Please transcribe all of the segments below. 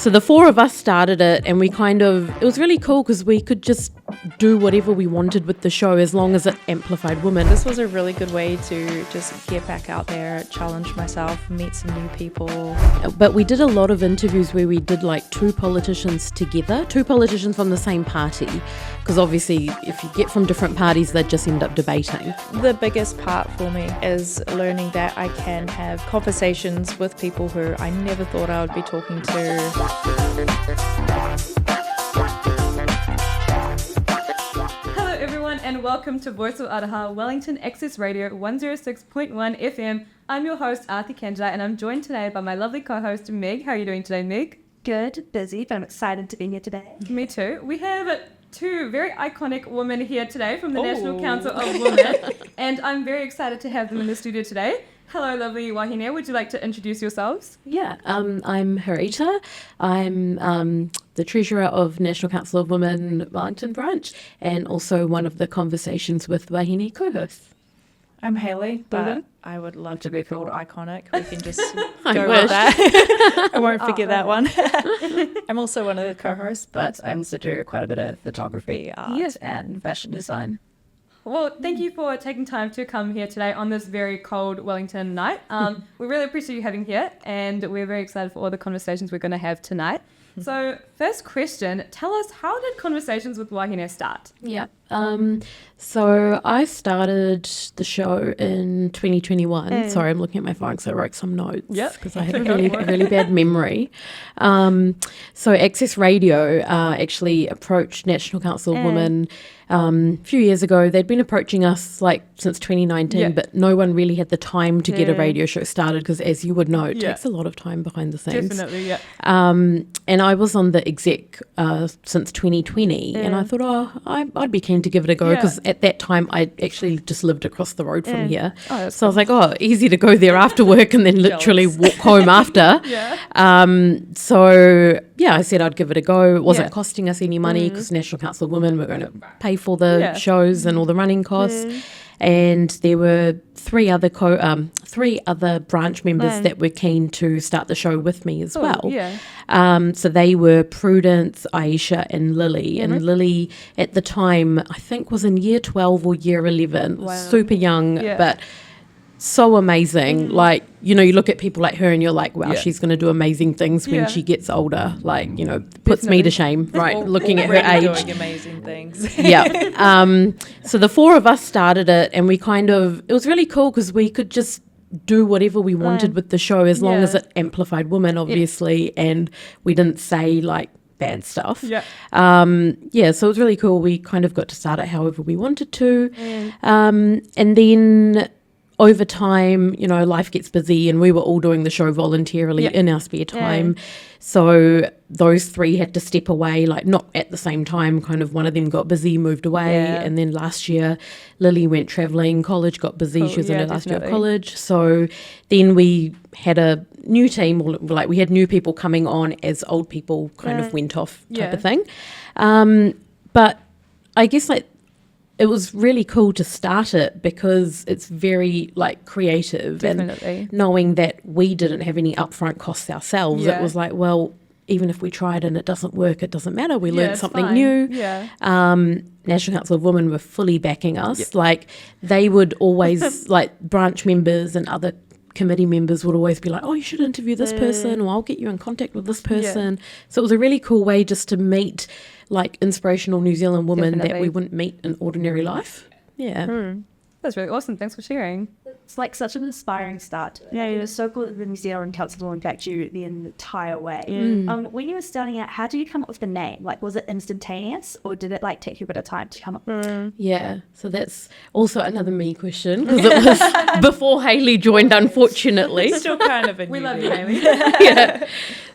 So the four of us started it, and it was really cool because we could just do whatever we wanted with the show as long as it amplified women. This was a really good way to just get back out there, challenge myself, meet some new people. But we did a lot of interviews where we did like two politicians together, two politicians from the same party, because obviously if you get from different parties, they just end up debating. The biggest part for me is learning that I can have conversations with people who I never thought I would be talking to. Hello everyone and welcome to voiceofaroha Wellington Access Radio 106.1 FM. I'm your host Aarti Kanjai and I'm joined today by my lovely co-host Meg. How are you doing today, Meg? Good, busy, but I'm excited to be here today. Me too. We have two very iconic women here today from the National Council of Women, and I'm very excited to have them in the studio today. Hello, lovely Wāhine. Would you like to introduce yourselves? Yeah, I'm Harita. I'm the Treasurer of National Council of Women Wellington branch, and also one of the Conversations with Wāhine co-hosts. I'm Haley, but I would love to be called iconic. We can just I go wish. with that. I won't forget that one. I'm also one of the co-hosts, But I also do quite a bit of photography, art, and fashion design. Well, thank you for taking time to come here today on this very cold Wellington night. We really appreciate you having here, and we're very excited for all the conversations we're going to have tonight. So, first question, tell us, how did Conversations with Wāhine start? Yeah. So I started the show in 2021. Sorry, I'm looking at my phone because I wrote some notes because I have a really bad memory. So Access Radio actually approached National Council of Women a few years ago. They'd been approaching us like since 2019, but no one really had the time to get a radio show started because, as you would know, it takes a lot of time behind the scenes. Definitely, yeah. And I was on the exec since 2020, and I thought, I'd be keen to give it a go because at that time I actually just lived across the road from here. So I was like, easy to go there after work and then literally walk home after. So I said I'd give it a go. It wasn't costing us any money because National Council of Women were going to pay for the shows and all the running costs. And there were three other branch members that were keen to start the show with me as well. So they were Prudence, Aisha, and Lily. And Lily, at the time, I think was in year 12 or year 11, super young, but so amazing. Like, you look at people like her and you're like, wow, she's going to do amazing things when she gets older. Like, puts me to shame, right? Looking at her age. Doing amazing things. So the four of us started it, and it was really cool because we could just do whatever we wanted with the show as long as it amplified women, obviously, and we didn't say like bad stuff. So it was really cool. We kind of got to start it however we wanted to. And then over time, life gets busy, and we were all doing the show voluntarily in our spare time. So those three had to step away, like not at the same time, kind of one of them got busy, moved away. And then last year, Lily went traveling, college got busy. She was in her last year of college. So then we had a new team, like we had new people coming on as old people kind of went off type of thing. But I guess it was really cool to start it because it's very like creative and knowing that we didn't have any upfront costs ourselves. It was like, well, even if we tried and it doesn't work, it doesn't matter. We learned something new. National Council of Women were fully backing us. Like they would always like branch members and other committee members would always be like, you should interview this person, or I'll get you in contact with this person. So it was a really cool way just to meet like inspirational New Zealand women that we wouldn't meet in ordinary life. That's really awesome. Thanks for sharing. It's like such an inspiring start. It was so cool that the New Zealand Council of Women backed you the entire way. When you were starting out, how did you come up with the name? Like, was it instantaneous, or did it like take you a bit of time to come up with it? Yeah, so that's also another me question because it was before Haley joined, unfortunately. Still kind of a We newbie. love you, Haley.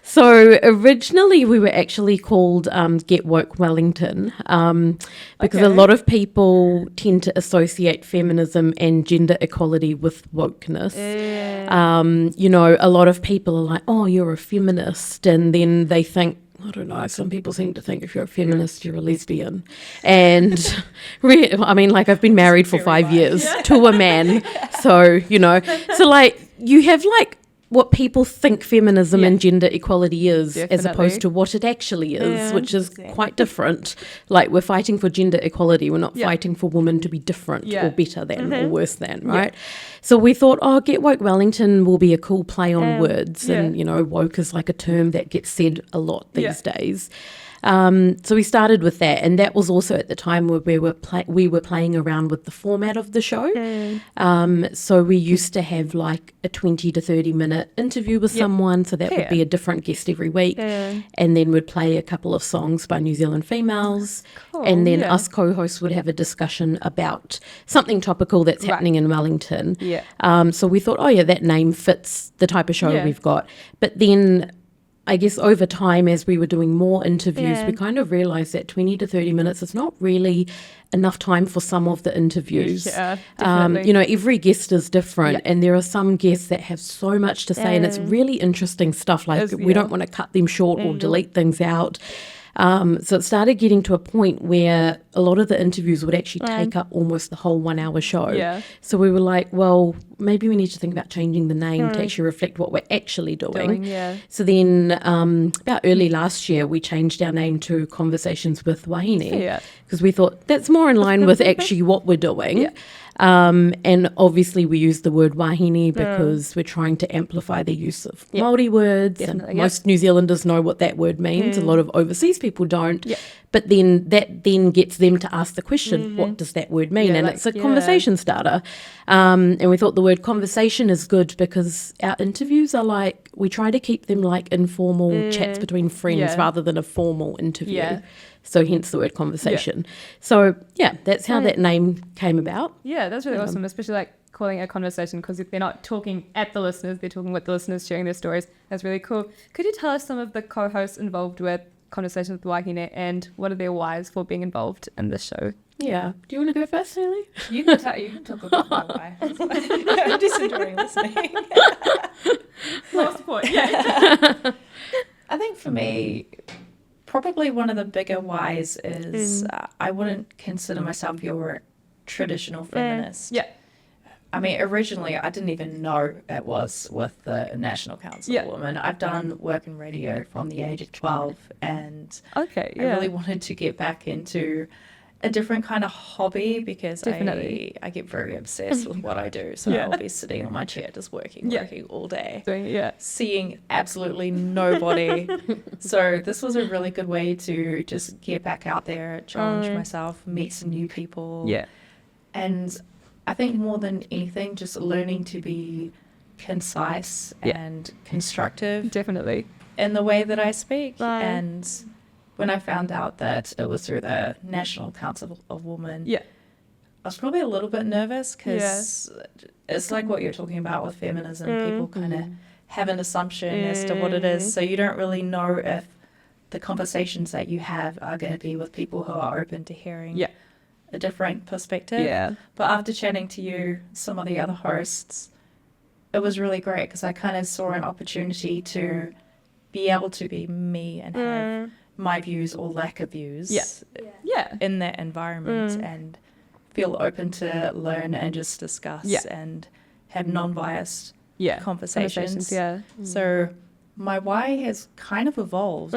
So originally we were actually called Get Woke Wellington because a lot of people tend to associate feminism and gender equality with wokeness. A lot of people are like, you're a feminist, and then they think, I don't know, some people seem to think if you're a feminist, you're a lesbian. And I've been married for 5 years to a man. So, so like you have like what people think feminism Yeah. and gender equality is, as Definitely. opposed to what it actually is, Yeah. which is quite different. Like, we're fighting for gender equality. We're not Yeah. fighting for women to be different Yeah. or better than or worse than, right? So we thought, Get Woke Wellington will be a cool play on words. And, woke is like a term that gets said a lot these days. So we started with that, and that was also at the time where we were playing around with the format of the show. So we used to have like a 20 to 30 minute interview with someone, so that would be a different guest every week, and then we'd play a couple of songs by New Zealand females, and then us co-hosts would have a discussion about something topical that's happening in Wellington. So we thought, that name fits the type of show we've got. But then I guess over time, as we were doing more interviews, we kind of realised that 20 to 30 minutes is not really enough time for some of the interviews. Definitely. Every guest is different, and there are some guests that have so much to say, and it's really interesting stuff. Like, we don't want to cut them short or delete things out. So it started getting to a point where a lot of the interviews would actually take up almost the whole 1 hour show. So we were like, well, maybe we need to think about changing the name to actually reflect what we're actually doing. So then about early last year, we changed our name to Conversations with Wāhine, because we thought that's more in line with actually what we're doing. And obviously we use the word wāhine because we're trying to amplify the use of Māori words. And most New Zealanders know what that word means. A lot of overseas people don't. But then that then gets them to ask the question, what does that word mean? And it's a conversation starter. And we thought the word conversation is good because our interviews are like, we try to keep them like informal chats between friends rather than a formal interview. So hence the word conversation. So that's how that name came about. Yeah, that's really awesome, especially like calling it a conversation, because if they're not talking at the listeners, they're talking with the listeners, sharing their stories. That's really cool. Could you tell us some of the co-hosts involved with Conversations with Wāhine and what are their whys for being involved in this show? Yeah. Do you want to go first, Haley? You can talk about my why. I'm just enjoying listening. More support. I think for me, probably one of the bigger whys is I wouldn't consider myself your traditional feminist. I mean, originally, I didn't even know it was with the National Council of Women. I've done work in radio from the age of 12, and I really wanted to get back into a different kind of hobby because I get very obsessed with what I do. So I'll be sitting on my chair just working all day, seeing absolutely nobody. So this was a really good way to just get back out there, challenge myself, meet some new people. And I think more than anything, just learning to be concise and constructive. Definitely. In the way that I speak. And when I found out that it was through the National Council of Women, I was probably a little bit nervous because it's like what you're talking about with feminism. People kind of have an assumption as to what it is. So you don't really know if the conversations that you have are going to be with people who are open to hearing a different perspective. But after chatting to you, some of the other hosts, it was really great because I kind of saw an opportunity to be able to be me and have my views or lack of views in that environment and feel open to learn and just discuss and have non-biased conversations. So my why has kind of evolved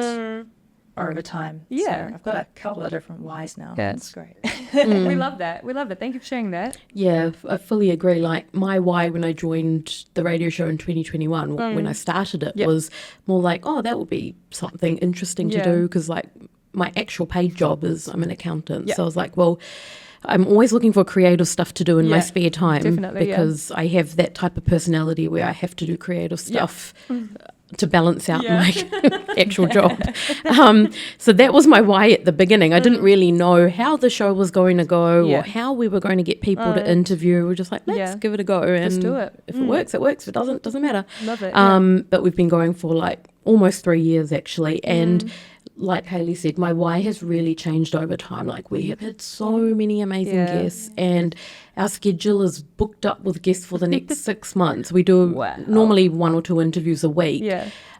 over time. So I've got a couple of different whys now. That's great. We love that. Thank you for sharing that. Yeah, I fully agree. Like, my why when I joined the radio show in 2021, when I started it, was more like, that would be something interesting to do, because like my actual paid job is I'm an accountant. So I was like, well, I'm always looking for creative stuff to do in my spare time, because I have that type of personality where I have to do creative stuff to balance out my actual job. So that was my why at the beginning. I didn't really know how the show was going to go or how we were going to get people to interview. We're just like, let's give it a go. And just do it. If it works, it works. If it doesn't matter. Love it. But we've been going for like almost 3 years actually. And like Haley said, my why has really changed over time. Like, we have had so many amazing guests, and our schedule is booked up with guests for the next 6 months. We do normally 1 or 2 interviews a week.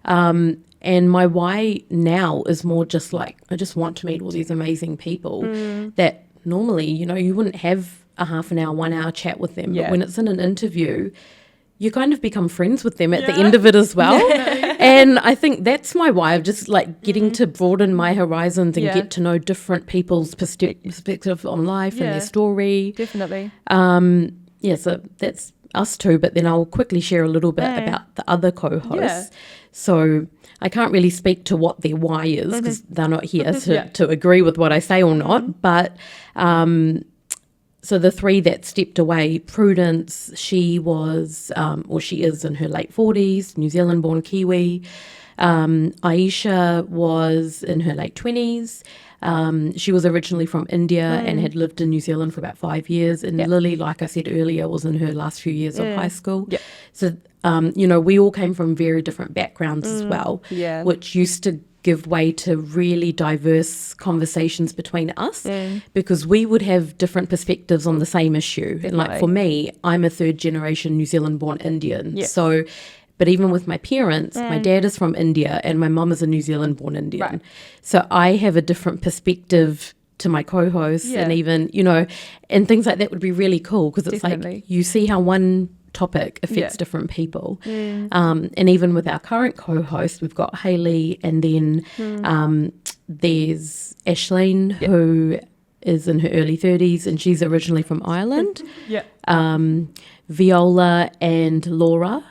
And my why now is more just like, I just want to meet all these amazing people that normally, you wouldn't have a half an hour, 1 hour chat with them. But when it's in an interview, you kind of become friends with them at the end of it as well. And I think that's my why of just like getting to broaden my horizons and get to know different people's perspective on life and their story. Definitely. So that's us two, but then I'll quickly share a little bit about the other co-hosts. So I can't really speak to what their why is because they're not here to agree with what I say or not, but so the three that stepped away, Prudence, she was, or she is in her late 40s, New Zealand-born Kiwi. Aisha was in her late 20s. She was originally from India and had lived in New Zealand for about 5 years. And Lily, like I said earlier, was in her last few years of high school. So, we all came from very different backgrounds as well, which used to give way to really diverse conversations between us because we would have different perspectives on the same issue. And like for me, I'm a third generation New Zealand born Indian. So, but even with my parents, my dad is from India and my mum is a New Zealand born Indian. So I have a different perspective to my co-hosts and even, and things like that would be really cool because it's like you see how one topic affects different people. And even with our current co-host, we've got Haley and then there's Ashleen who is in her early 30s and she's originally from Ireland. Viola and Laura,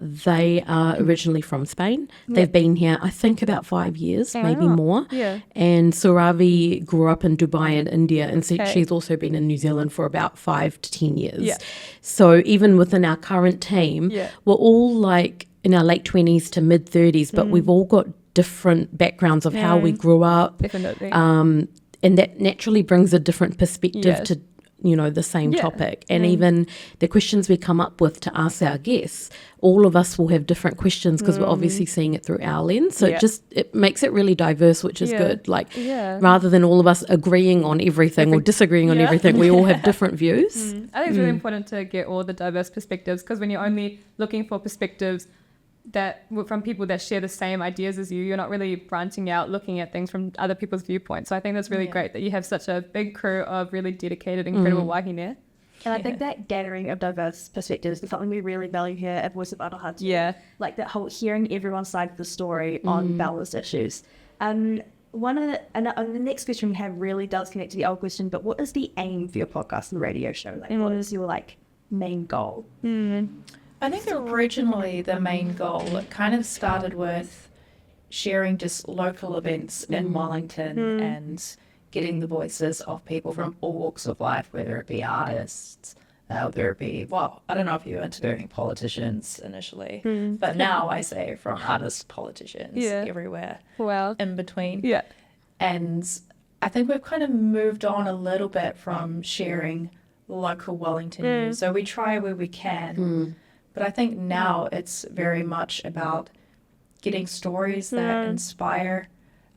they are originally from Spain. They've been here, I think, about 5 years, maybe more. And Suravi grew up in Dubai in India, and she's also been in New Zealand for about 5 to 10 years. So even within our current team, we're all like in our late 20s to mid 30s, but we've all got different backgrounds of how we grew up. Definitely. And that naturally brings a different perspective to the same topic. And even the questions we come up with to ask our guests, all of us will have different questions because we're obviously seeing it through our lens. So it makes it really diverse, which is good. Like rather than all of us agreeing on everything or disagreeing on everything, we all have different views. I think it's really important to get all the diverse perspectives because when you're only looking for perspectives that from people that share the same ideas as you're not really branching out looking at things from other people's viewpoints. So I think that's really great that you have such a big crew of really dedicated, incredible Wāhine. And I think that gathering of diverse perspectives is something we really value here at Voice of Aroha too. Like that whole hearing everyone's side of the story on balanced issues. The next question we have really does connect to the old question, but what is the aim for your podcast and radio show? Like what is your main goal? I think originally the main goal, it kind of started with sharing just local events in Wellington and getting the voices of people from all walks of life, whether it be artists, whether it be, I don't know if you were interviewing politicians initially, but now I say from artists, politicians, everywhere in between. And I think we've kind of moved on a little bit from sharing local Wellington news. So we try where we can. But I think now it's very much about getting stories that inspire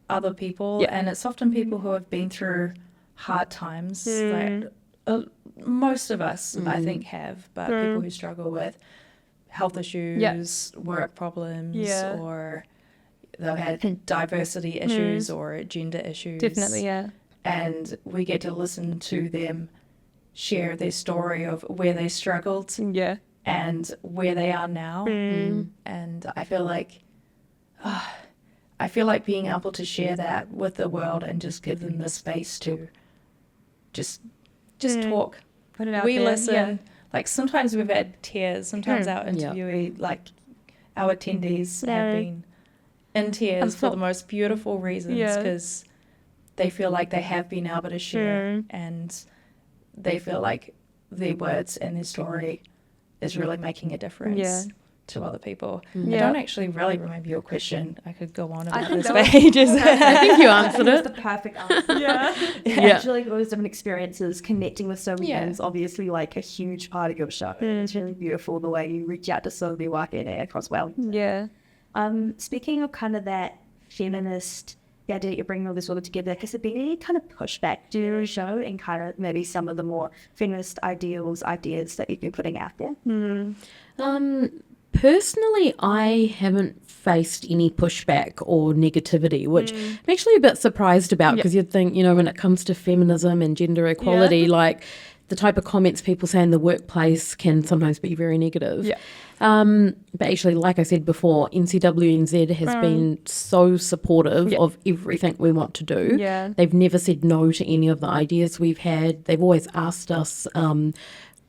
other people. And it's often people who have been through hard times. Like, most of us, I think, have. But people who struggle with health issues, work problems, or they've had diversity issues or gender issues. Definitely, And we get to listen to them share their story of where they struggled. And where they are now. And I feel like being able to share that with the world and just give them the space to just talk. Put it out we there. Listen. Like sometimes we've had tears. Sometimes our interviewee, like our attendees have been in tears for the most beautiful reasons because they feel like they have been able to share and they feel like their words and their story is really making a difference to other people. I don't actually really remember your question. I could go on about this pages. I think you answered it. The perfect answer. Actually, those different experiences, connecting with so many things, obviously like a huge part of your show. It's really beautiful the way you reach out to so many Wāhine across Wellington. Speaking of kind of that feminist idea that you're bringing all this all together, has there been any kind of pushback to your show and kind of maybe some of the more feminist ideas that you've been putting out there? Personally, I haven't faced any pushback or negativity, which I'm actually a bit surprised about because you'd think, when it comes to feminism and gender equality, like the type of comments people say in the workplace can sometimes be very negative. Yeah. But actually, like I said before, NCWNZ has been so supportive of everything we want to do. Yeah. They've never said no to any of the ideas we've had. They've always asked us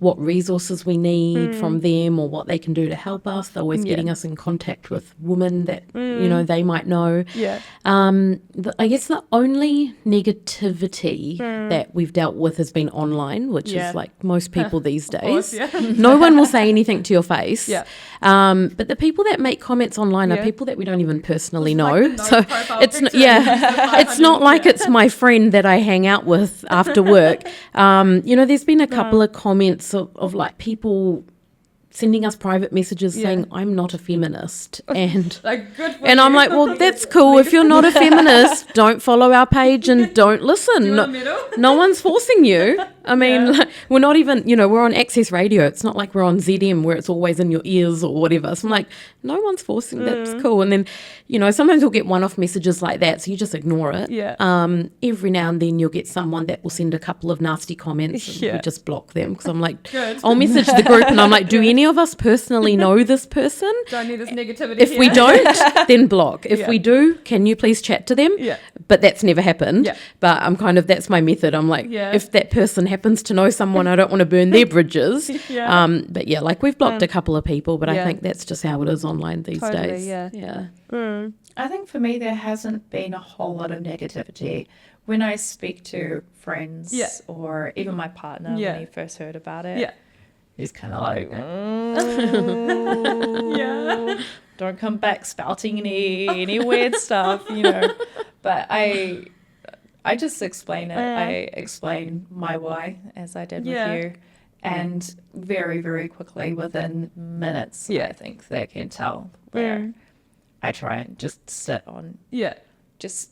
what resources we need from them or what they can do to help us. They're always getting us in contact with women that, you know, they might know. Yeah. I guess the only negativity that we've dealt with has been online, which is like most people these days. No one will say anything to your face. Yeah. But the people that make comments online are people that we don't even personally know. Like the So it's it's not like it's my friend that I hang out with after work. You know, there's been a couple of comments of like people sending us private messages saying I'm not a feminist, and Like, good for and I'm you. like, well, that's cool. If you're not a feminist, don't follow our page and don't listen. Do you want a medal? No one's forcing you. I mean, like, we're not even, you know, we're on Access Radio. It's not like we're on ZM where it's always in your ears or whatever. So I'm like, no one's forcing. That's cool. And then, you know, sometimes you'll get one-off messages like that, so you just ignore it. Yeah. Every now and then you'll get someone that will send a couple of nasty comments and we just block them because I'm like, Good. I'll message the group and I'm like, do any of us personally know this person? Don't need this negativity. If we here. don't, then block. If Yeah. we do, can you please chat to them? Yeah. But that's never happened. Yeah. But I'm kind of, that's my method. I'm like, Yeah. if that person happens to know someone, I don't want to burn their bridges. Yeah. But yeah, like we've blocked a couple of people, but I Yeah. think that's just how it is online these Totally, days. yeah. I think for me, there hasn't been a whole lot of negativity. When I speak to friends Yeah. or even my partner Yeah. when he first heard about it, Yeah. he's kind of like, Yeah. don't come back spouting any weird stuff, you know. But I just explain it. I explain my why, as I did Yeah. with you. And very, very quickly, within minutes, I think they can tell where I try and just sit on, Yeah. just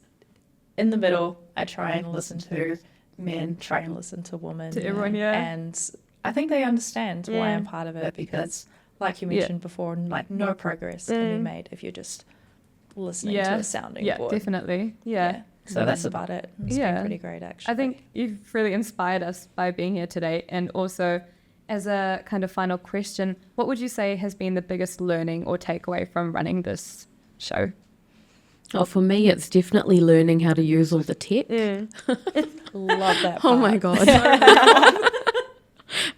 in the middle. I try and listen to men, try and listen to women. To everyone, yeah. And I think they understand why I'm part of it because, like you mentioned before, like no progress can be made if you're just listening to a sounding board. Yeah, definitely. Yeah. So that's about it. It's been pretty great, actually. I think you've really inspired us by being here today. And also, as a kind of final question, what would you say has been the biggest learning or takeaway from running this show? Oh, for me, it's definitely learning how to use all the tech. Love that. Oh my God.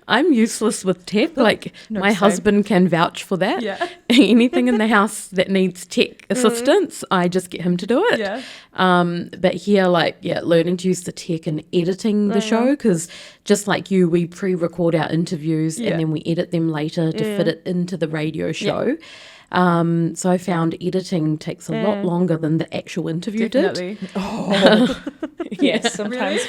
I'm useless with tech. Like my husband can vouch for that. Yeah. Anything in the house that needs tech assistance, I just get him to do it. Yeah. But here, learning to use the tech and editing the show, because just like you, we pre-record our interviews and then we edit them later to fit it into the radio show. So I found editing takes a lot longer than the actual interview Definitely. Yes, sometimes.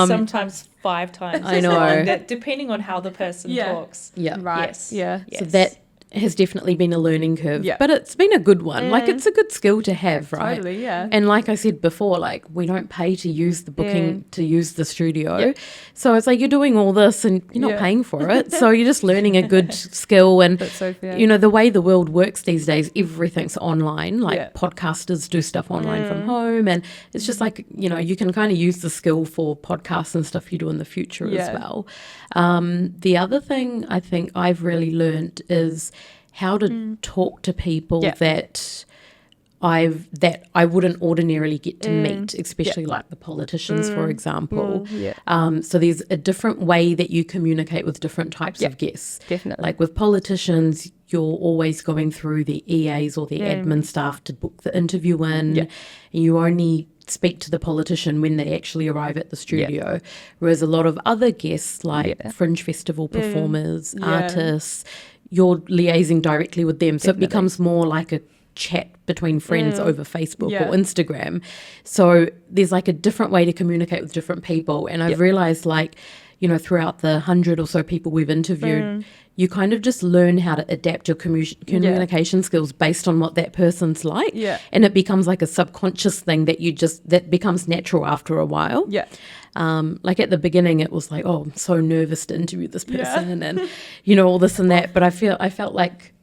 Sometimes 5 times. I know. That, depending on how the person talks. Yeah. Right. Yes. Yeah. So that has definitely been a learning curve, Yeah. but it's been a good one. Like it's a good skill to have, right? Totally, yeah. And like I said before, like we don't pay to use the booking, to use the studio. So it's like you're doing all this and you're not paying for it. So you're just learning a good skill. And, That's so fair. you know, the way the world works these days, everything's online. Like podcasters do stuff online from home. And it's just like, you know, you can kind of use the skill for podcasts and stuff you do in the future as well. The other thing I think I've really learned is how to talk to people that I wouldn't ordinarily get to meet, especially like the politicians, for example. So there's a different way that you communicate with different types of guests. Definitely. Like with politicians, you're always going through the EAs or the admin staff to book the interview in. And you only speak to the politician when they actually arrive at the studio. Whereas a lot of other guests, like Fringe Festival performers, artists, you're liaising directly with them. So it becomes more like a chat between friends over Facebook or Instagram. So there's like a different way to communicate with different people. And I've realized, like, you know, throughout the 100 or so people we've interviewed, you kind of just learn how to adapt your communication skills based on what that person's like. And it becomes like a subconscious thing that becomes natural after a while. Like at the beginning, it was like, oh, I'm so nervous to interview this person and, you know, all this and that. But I felt like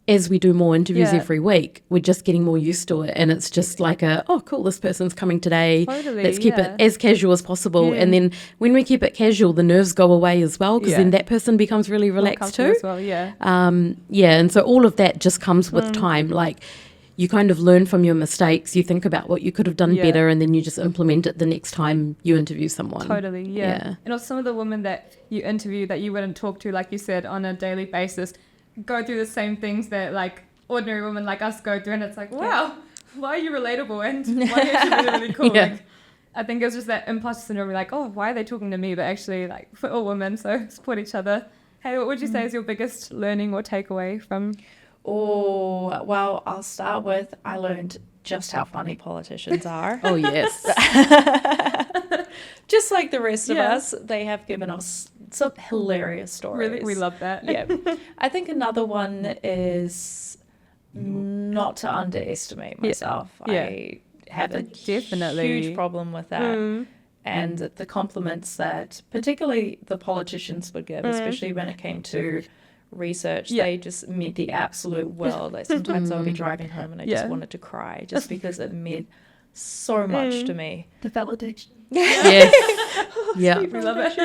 as we do more interviews Yeah. every week, we're just getting more used to it. And it's just like oh, cool, this person's coming today. Totally, Let's keep yeah. it as casual as possible. And then when we keep it casual, the nerves go away as well, because then that person becomes really relaxed Comfortable too. as well, yeah. And so all of that just comes with time. Like, you kind of learn from your mistakes, you think about what you could have done better, and then you just implement it the next time you interview someone. Totally, yeah. Yeah. And also some of the women that you interview that you wouldn't talk to, like you said, on a daily basis, go through the same things that like ordinary women like us go through, and it's like, wow, why are you relatable, and why are you actually really, really cool? Yeah. Like, I think it was just that imposter syndrome, like, oh, why are they talking to me? But actually, like, we're all women, so support each other. Hey, what would you say is your biggest learning or takeaway from? Oh, well, I'll start with I learned just how funny politicians are. Oh, yes. Just like the rest of Yeah. us, they have given us some hilarious stories. Really, we love that. Yeah. I think another one is not to underestimate myself. Yeah. I have a Definitely. huge problem with that. And the compliments that particularly the politicians would give, especially when it came to research, they just meant the absolute world. Like, sometimes I would be driving home and I just wanted to cry just because it meant so much to me. The validation. Yes. Yeah. We love it.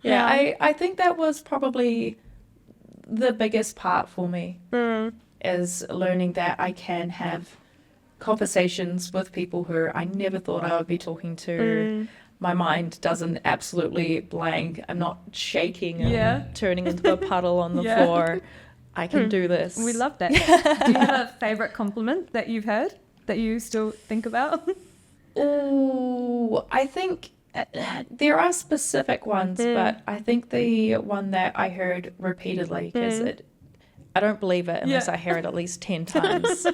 I think that was probably the biggest part for me, is learning that I can have conversations with people who I never thought I would be talking to. My mind doesn't absolutely blank. I'm not shaking and turning into a puddle on the floor. I can do this. We love that. Do you have a favorite compliment that you've heard that you still think about? Oh, I think there are specific ones, but I think the one that I heard repeatedly, because I don't believe it unless I hear it at least 10 times,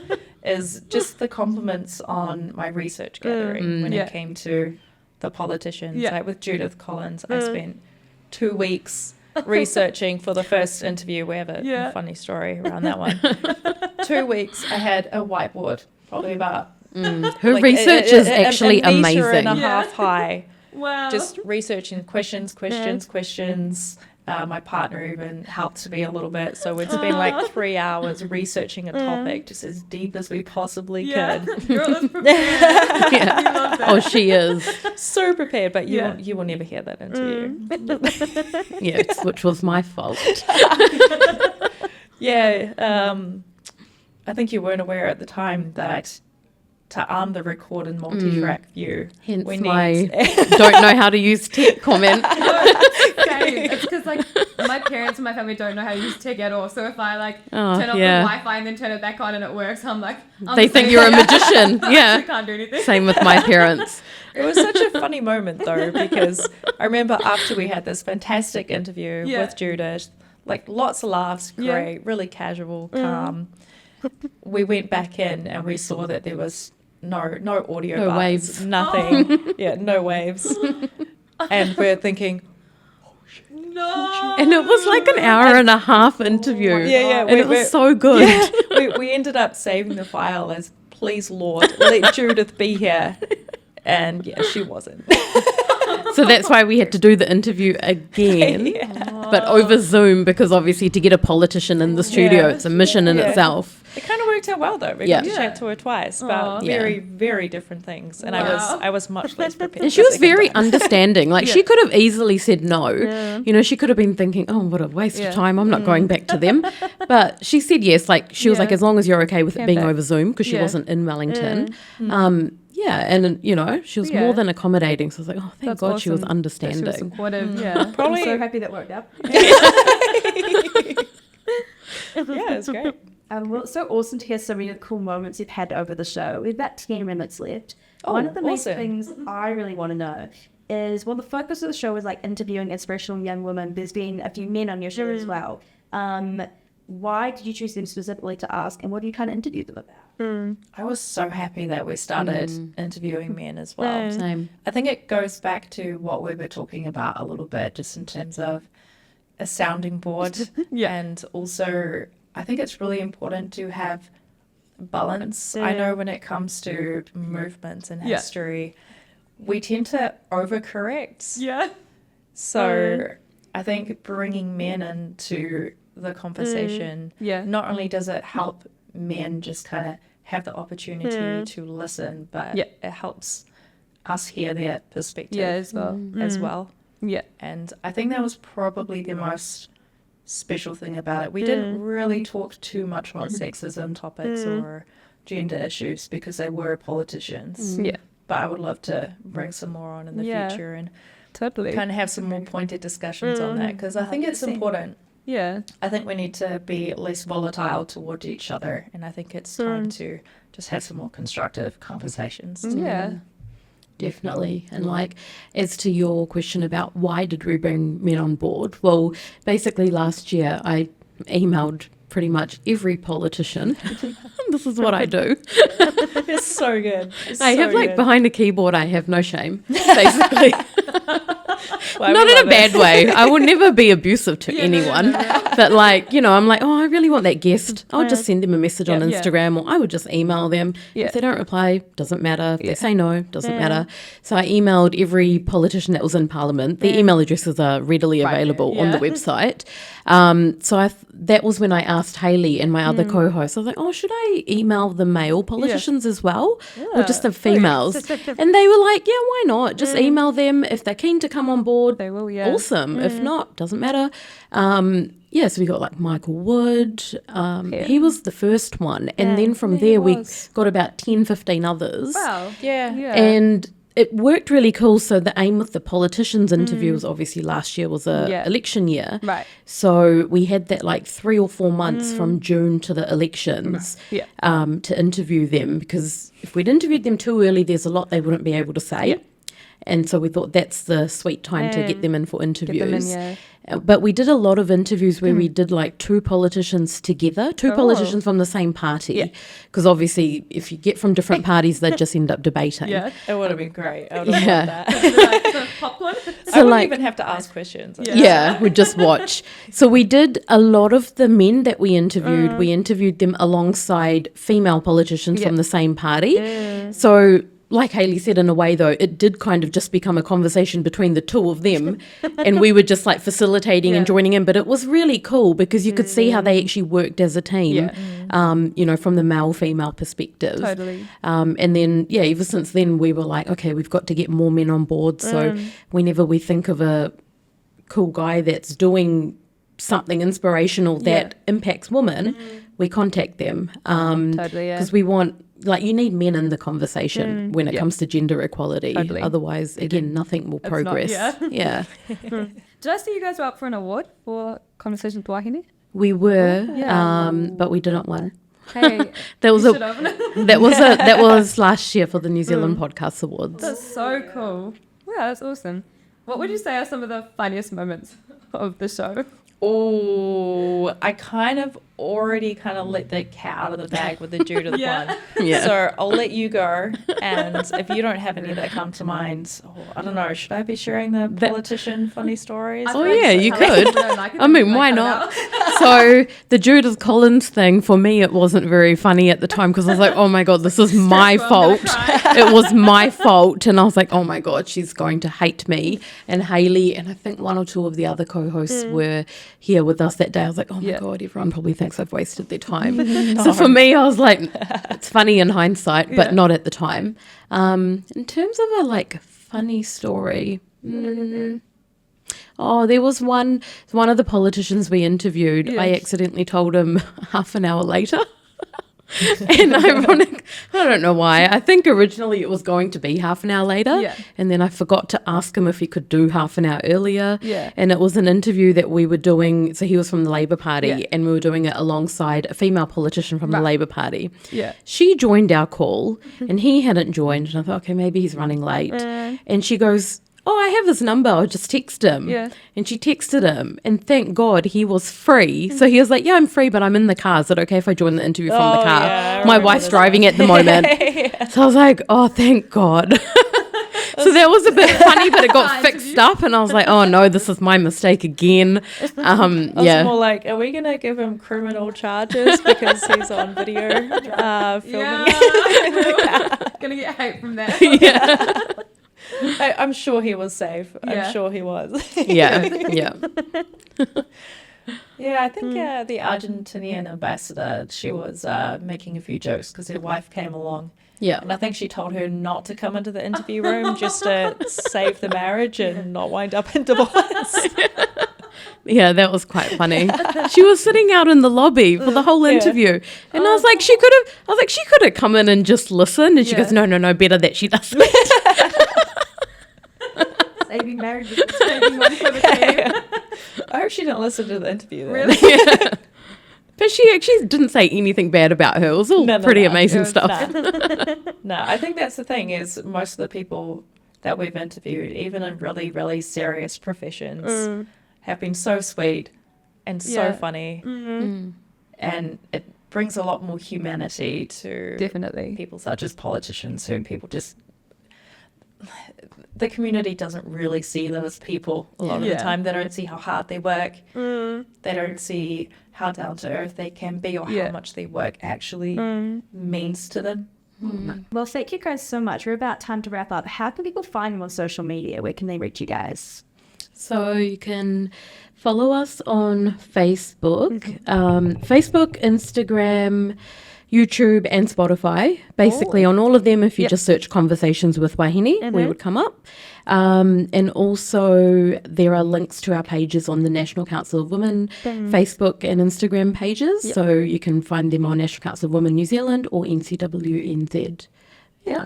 is just the compliments on my research gathering when it came to the politicians. Like with Judith Collins, I spent 2 weeks researching for the first interview. We have a funny story around that one. 2 weeks, I had a whiteboard, probably about... Her research is actually a meter amazing. and a half high. Wow. Just researching questions. My partner even helped me a little bit. So we'd spend like 3 hours researching a topic just as deep as we possibly could. Girl is prepared. Yeah. We love that. Oh, she is. So prepared, but you will never hear that interview. Yes, which was my fault. I think you weren't aware at the time that to arm the record and multi-track view, Hence we my need... don't know how to use tech comment. Same. It's because like my parents and my family don't know how to use tech at all. So if I like turn off the Wi-Fi and then turn it back on and it works, I'm like, They think you're a magician. I Yeah. can't do anything. Same with my parents. It was such a funny moment, though, because I remember after we had this fantastic interview with Judith, like lots of laughs, great, really casual, calm. We went back in and we saw that there was no audio No buttons, waves. nothing. No waves. And we're thinking, No. And it was like an hour and a half interview. Yeah. And it was so good. we ended up saving the file as, please, Lord, let Judith be here. And she wasn't. So that's why we had to do the interview again, but over Zoom, because obviously to get a politician in the studio, it's a mission in itself. It kind of worked out well, though. We got to chat to her twice about very, very different things. And I was much less prepared. And she was very understanding. Like, she could have easily said no. You know, she could have been thinking, oh, what a waste of time. I'm not going back to them. But she said yes. Like, she was like, as long as you're okay with it being over Zoom, because she wasn't in Wellington. And, you know, she was more than accommodating. So I was like, oh, thank God she was understanding. She was supportive. Yeah. Probably. I'm so happy that worked out. It's great. Well, it's so awesome to hear so many cool moments you've had over the show. We've about 10 minutes left. One of the main things I really want to know is, well, the focus of the show is like interviewing inspirational young women. There's been a few men on your show as well. Why did you choose them specifically to ask, and what do you kind of interview them about? I was so happy that we started interviewing men as well. Same. I think it goes back to what we were talking about a little bit, just in terms of a sounding board. And also, I think it's really important to have balance. I know when it comes to movements and history, we tend to overcorrect. Yeah. So I think bringing men into the conversation. Not only does it help men just kind of have the opportunity to listen, but it helps us hear their perspective as well. And I think that was probably the most special thing about it. We didn't really talk too much about sexism topics or gender issues because they were politicians. But I would love to bring some more on in the future and kind of have some more pointed discussions on that, because I think it's important. I think we need to be less volatile towards each other, and I think it's time to just have some more constructive conversations. Definitely. And like, as to your question about why did we bring men on board? Well, basically last year I emailed pretty much every politician. This is what I do. It's so good. I have like behind a keyboard, I have no shame, basically. Not in a bad way. I will never be abusive to anyone. But like, you know, I'm like, oh, I really want that guest. I'll just send them a message on Instagram, or I would just email them. If they don't reply, doesn't matter. If they say no, doesn't matter. So I emailed every politician that was in Parliament. The email addresses are readily available on the website. So that was when I asked Haley and my other co-host, I was like, oh, should I email the male politicians as well? Or just the females? And they were like, yeah, why not? Just email them. If they're keen to come on board, they will, awesome. If not, doesn't matter. So we got like Michael Wood. He was the first one. And then from there, we got about 10, 15 others. Wow. And it worked really cool. So the aim with the politicians interview was obviously last year was a election year. Right. So we had that like 3 or 4 months from June to the elections to interview them, because if we'd interviewed them too early, there's a lot they wouldn't be able to say. And so we thought that's the sweet time to get them in for interviews. But we did a lot of interviews where we did like 2 politicians together, 2 politicians from the same party. Because obviously if you get from different parties, they'd just end up debating. It would have been great. I would have loved that. Popcorn. I wouldn't even have to ask questions. We'd just watch. So we did a lot of the men that we interviewed them alongside female politicians from the same party. So like Haley said, in a way, though, it did kind of just become a conversation between the 2 of them, and we were just like facilitating and joining in. But it was really cool because you could see how they actually worked as a team, you know, from the male-female perspective. Totally. And then, ever since then, we were like, okay, we've got to get more men on board. So whenever we think of a cool guy that's doing something inspirational that impacts women, we contact them. Because we want... Like, you need men in the conversation when it comes to gender equality. Otherwise, again, nothing will progress. Did I see you guys were up for an award for Conversations with Wāhine? We were, but we didn't win. Hey, that was last year for the New Zealand Podcast Awards. That's so cool. Yeah, that's awesome. What would you say are some of the funniest moments of the show? Oh, I kind of already let the cat out of the bag with the Jude of the one. So I'll let you go. And if you don't have any that come to mind, I don't know, should I be sharing the politician funny stories? You could. I mean, why not? So the Judith Collins thing, for me, it wasn't very funny at the time because I was like, oh my God, this is my fault. It was my fault. And I was like, oh my God, she's going to hate me. And Haley and I think 1 or 2 of the other co-hosts were here with us that day. I was like, oh my God, everyone probably thinks I've wasted their time. So for me, I was like, it's funny in hindsight, but not at the time. In terms of a funny story, there was one of the politicians we interviewed. I accidentally told him half an hour later. And ironic, I don't know why. I think originally it was going to be half an hour later. And then I forgot to ask him if he could do half an hour earlier. And it was an interview that we were doing. So he was from the Labour Party and we were doing it alongside a female politician from the Labour Party. She joined our call and he hadn't joined. And I thought, okay, maybe he's running late. And she goes, oh, I have his number. I'll just text him. And she texted him. And thank God he was free. So he was like, yeah, I'm free, but I'm in the car. Is it okay if I join the interview from the car? My wife's driving at the moment. So I was like, oh, thank God. So that was a bit funny, but it got fixed up. And I was like, oh, no, this is my mistake again. I was more like, are we going to give him criminal charges because he's on video filming? Going to get hate from that. I'm sure he was safe. I'm sure he was. Yeah, I think the Argentinian ambassador, she was making a few jokes because her wife came along. Yeah. And I think she told her not to come into the interview room just to save the marriage and not wind up in divorce. Yeah, that was quite funny. She was sitting out in the lobby for the whole interview. And I was like, she could have come in and just listened. And she goes, no, better that she doesn't. Saving marriage, saving one for the team. I hope she didn't listen to the interview then. Really? Yeah. But she actually didn't say anything bad about her. It was all pretty amazing stuff. No, I think that's the thing is most of the people that we've interviewed, even in really, really serious professions, have been so sweet and so funny. And it brings a lot more humanity to Definitely. people such as politicians who people just... The community doesn't really see them as people a lot of the time. They don't see how hard they work. They don't see how down to earth they can be or how much their work actually means to them. Well, thank you guys so much. We're about time to wrap up. How can people find you on social media? Where can they reach you guys? So you can follow us on Facebook, Facebook, Instagram, YouTube and Spotify. Basically on all of them, if you just search Conversations with Wāhine, we would come up. And also there are links to our pages on the National Council of Women Facebook and Instagram pages. So you can find them on National Council of Women New Zealand or NCWNZ. Yeah,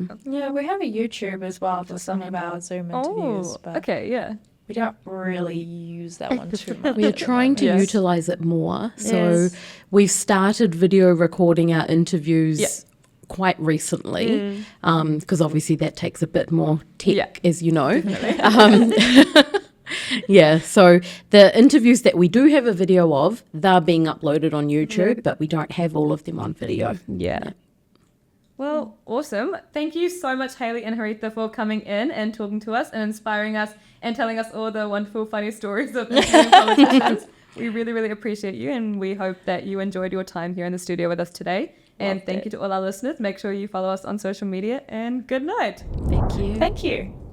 we have a YouTube as well for some of our Zoom interviews. But Okay, yeah. we don't really use that one too much. We're trying to utilize it more. So we've started video recording our interviews quite recently because obviously that takes a bit more tech, as you know. So the interviews that we do have a video of, they're being uploaded on YouTube, but we don't have all of them on video. Yeah. Well, awesome. Thank you so much, Haley and Harita, for coming in and talking to us and inspiring us and telling us all the wonderful, funny stories of interviewing politicians. We really, really appreciate you, and we hope that you enjoyed your time here in the studio with us today. And thank you to all our listeners. Make sure you follow us on social media, and good night. Thank you. Thank you.